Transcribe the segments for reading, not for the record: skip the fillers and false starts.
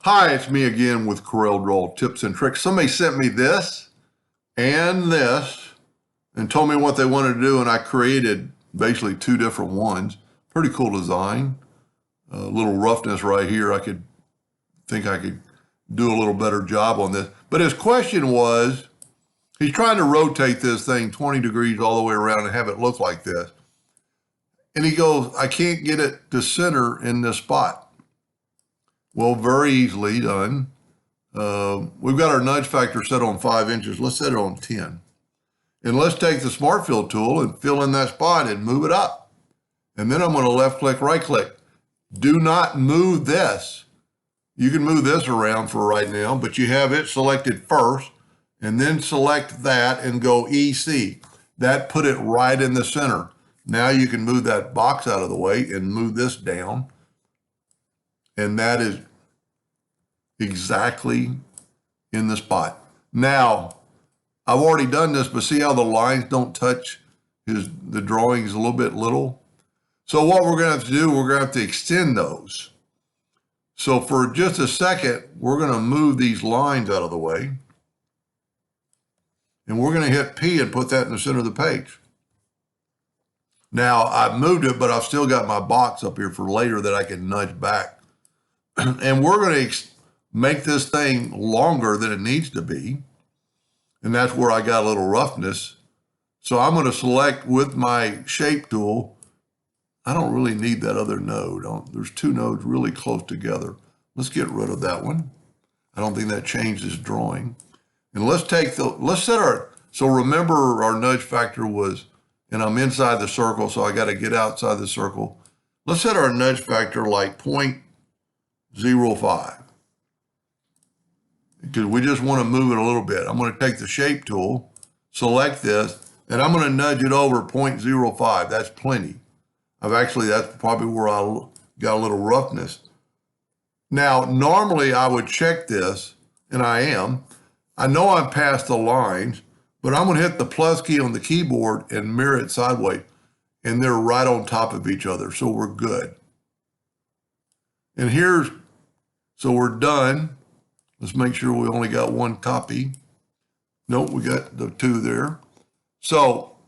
Hi, it's me again with CorelDraw Tips and Tricks. Somebody sent me this and this and told me what they wanted to do, and I created basically two different ones. Pretty cool design. A little roughness right here. I could do a little better job on this. But his question was, he's trying to rotate this thing 20 degrees all the way around and have it look like this. And he goes, I can't get it to center in this spot. Well, very easily done. We've got our nudge factor set on 5 inches. Let's set it on 10. And let's take the Smart Fill tool and fill in that spot and move it up. And then I'm going to left click, right click. Do not move this. You can move this around for right now, but you have it selected first and then select that and go EC. That put it right in the center. Now you can move that box out of the way and move this down. And that is exactly in the spot. Now, I've already done this, but see how the lines don't touch the drawings a little bit little? So what we're going to have to do, we're going to have to extend those. So for just a second, we're going to move these lines out of the way. And we're going to hit P and put that in the center of the page. Now, I've moved it, but I've still got my box up here for later that I can nudge back. And we're going to make this thing longer than it needs to be. And that's where I got a little roughness. So I'm going to select with my shape tool. I don't really need that other node. There's two nodes really close together. Let's get rid of that one. I don't think that changed this drawing. And let's set so remember our nudge factor was, and I'm inside the circle, so I got to get outside the circle. Let's set our nudge factor like 0.05. Because we just want to move it a little bit. I'm going to take the shape tool, select this, and I'm going to nudge it over 0.05. That's plenty. That's probably where I got a little roughness. Now, normally I would check this, and I am. I know I'm past the lines, but I'm going to hit the plus key on the keyboard and mirror it sideways, and they're right on top of each other, so we're good. And so we're done. Let's make sure we only got one copy. Nope, we got the two there. So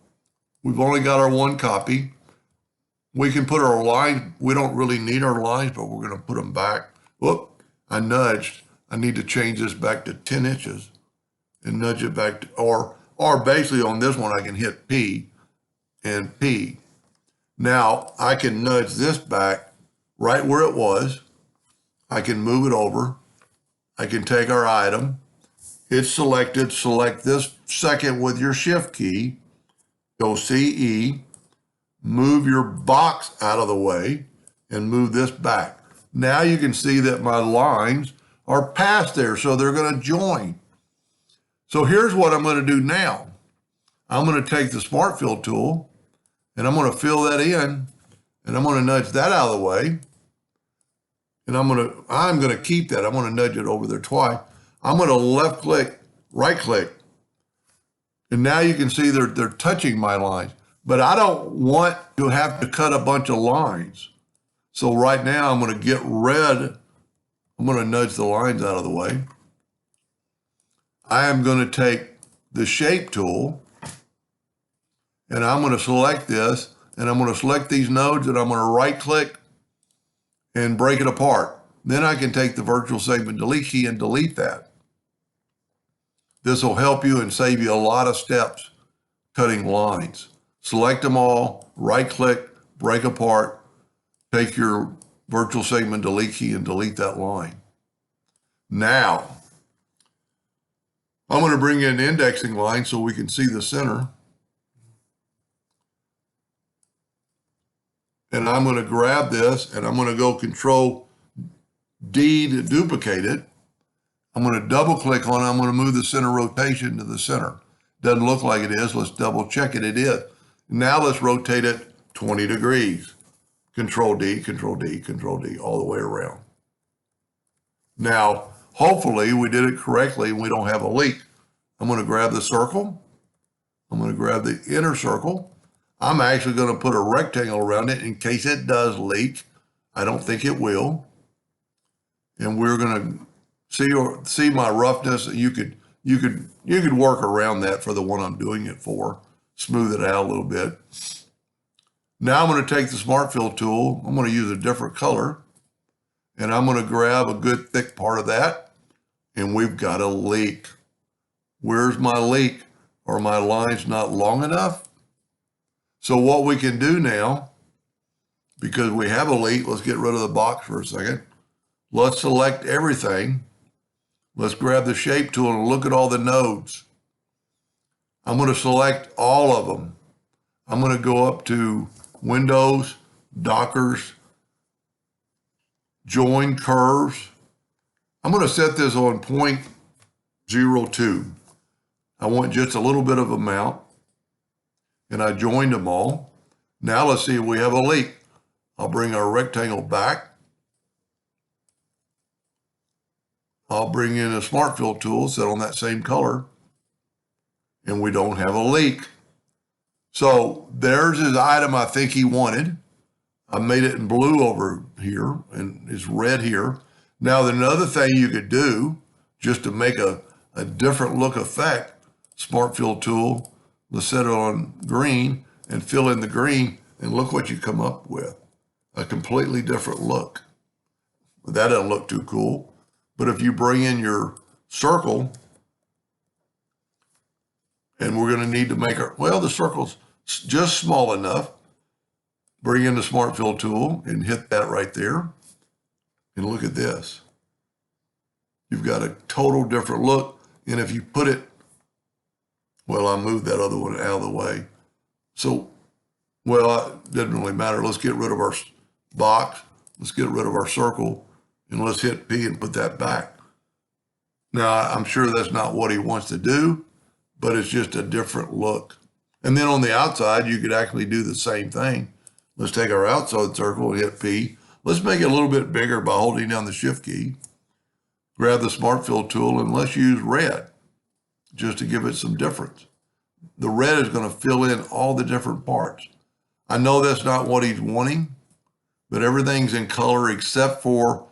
we've only got our one copy. We can put our lines. We don't really need our lines, but we're going to put them back. Whoop, I nudged. I need to change this back to 10 inches and nudge it back to, or basically on this one, I can hit P and P. Now I can nudge this back right where it was. I can move it over. I can take our item. It's selected. Select this second with your shift key. Go CE. Move your box out of the way and move this back. Now you can see that my lines are past there, so they're going to join. So here's what I'm going to do now. I'm going to take the Smart Fill tool and I'm going to fill that in and I'm going to nudge that out of the way. And I'm going to keep that. I'm going to nudge it over there twice. I'm going to left click, right click. And now you can see they're touching my lines. But I don't want to have to cut a bunch of lines. So right now I'm going to get rid. I'm going to nudge the lines out of the way. I am going to take the shape tool and I'm going to select this and I'm going to select these nodes and I'm going to right click and break it apart. Then I can take the virtual segment delete key and delete that. This will help you and save you a lot of steps cutting lines. Select them all, right click, break apart, take your virtual segment delete key and delete that line. Now, I'm going to bring in an indexing line so we can see the center. And I'm going to grab this and I'm going to go Control D to duplicate it. I'm going to double click on it. I'm going to move the center rotation to the center. Doesn't look like it is. Let's double check it. It is. Now let's rotate it 20 degrees. Control D, Control D, Control D, all the way around. Now, hopefully we did it correctly and we don't have a leak. I'm going to grab the circle. I'm going to grab the inner circle. I'm actually going to put a rectangle around it in case it does leak. I don't think it will. And we're going to see my roughness. You could work around that for the one I'm doing it for. Smooth it out a little bit. Now I'm going to take the Smart Fill tool. I'm going to use a different color. And I'm going to grab a good thick part of that. And we've got a leak. Where's my leak? Are my lines not long enough? So what we can do now, because we have a leak, let's get rid of the box for a second. Let's select everything. Let's grab the shape tool and look at all the nodes. I'm going to select all of them. I'm going to go up to Windows, Dockers, Join Curves. I'm going to set this on 0.02. I want just a little bit of amount. And I joined them all. Now let's see if we have a leak. I'll bring our rectangle back. I'll bring in a Smart Fill tool, set on that same color, and we don't have a leak. So there's his item I think he wanted. I made it in blue over here, and it's red here. Now, another thing you could do, just to make a different look effect, Smart Fill tool, let's set it on green and fill in the green, and look what you come up with. A completely different look. That doesn't look too cool. But if you bring in your circle, and we're going to need to make the circle's just small enough. Bring in the Smart Fill tool and hit that right there. And look at this. You've got a total different look. And if you put it, I moved that other one out of the way. So, it doesn't really matter. Let's get rid of our box. Let's get rid of our circle. And let's hit P and put that back. Now, I'm sure that's not what he wants to do, but it's just a different look. And then on the outside, you could actually do the same thing. Let's take our outside circle and hit P. Let's make it a little bit bigger by holding down the Shift key. Grab the Smart Fill tool and let's use red just to give it some difference. The red is going to fill in all the different parts. I know that's not what he's wanting, but everything's in color except for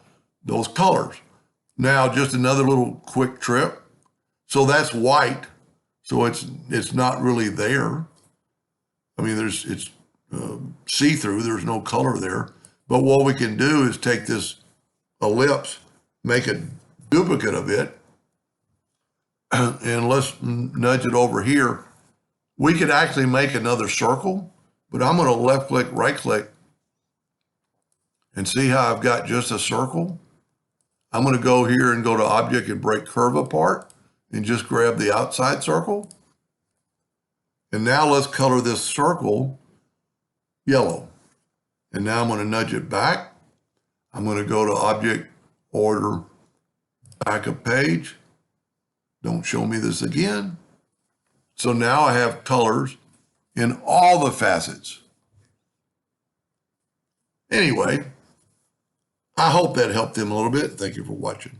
those colors. Now, just another little quick trip. So that's white. So it's not really there. I mean, it's see-through. There's no color there. But what we can do is take this ellipse, make a duplicate of it, and let's nudge it over here. We could actually make another circle, but I'm going to left-click, right-click, and see how I've got just a circle. I'm going to go here and go to Object and Break Curve Apart and just grab the outside circle. And now let's color this circle yellow. And now I'm going to nudge it back. I'm going to go to Object, Order, Back of Page. Don't show me this again. So now I have colors in all the facets. Anyway, I hope that helped them a little bit. Thank you for watching.